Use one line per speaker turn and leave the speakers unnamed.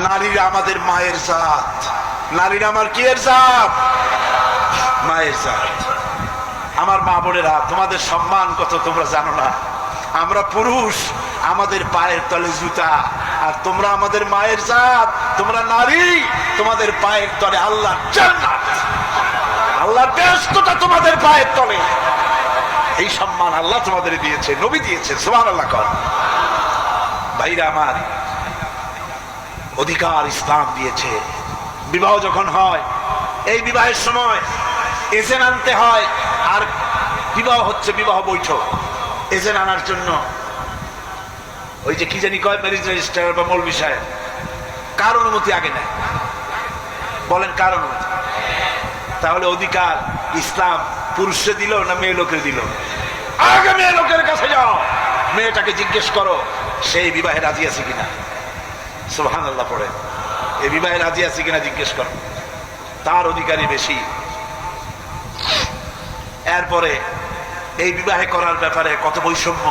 নারীরা আমাদের মায়ের জাত, নারীরা আমার কি এর জাত? মায়ের জাত। আমার মা বোনেরা, তোমাদের সম্মান কত তোমরা জানো না। আমরা পুরুষ, আমাদের পায়ের তলে জুতা, আর তোমরা আমাদের মায়ের জাত, তোমরা নারী, তোমাদের পায়ের তলে আল্লাহ জান্নাত, আল্লাহর ব্যস্ততা তোমাদের পায়ের তলে। এই সম্মান আল্লাহ তোমাদের দিয়েছে, নবী দিয়েছে। সুবহানাল্লাহ কর। ভাইরা আমার, অধিকার ইসলাম দিয়েছে। বিবাহ যখন হয়, এই বিবাহের সময় এজেন্ট আনতে হয়। আর বিবাহ হচ্ছে বিবাহ বৈঠক। এজেন্ট আনার জন্য ওই যে কি জানি কয়, ম্যারেজ রেজিস্ট্রার বা মৌলবি সাহেব, কার অনুমতি আগে নেয়? বলেন কার অনুমতি? তাহলে অধিকার ইসলাম পুরুষে দিল না মেয়ে লোকের দিল? আগে মেয়ে লোকের কাছে যাও, মেয়েটাকে জিজ্ঞেস করো সেই বিবাহে রাজি আছে কিনা। সুবহানাল্লাহ পড়ে, এই বিবাহে রাজি আছে কিনা জিজ্ঞেস করো, তার অধিকারই বেশি। এরপরে এই বিবাহে করার ব্যাপারে কত বৈষম্য।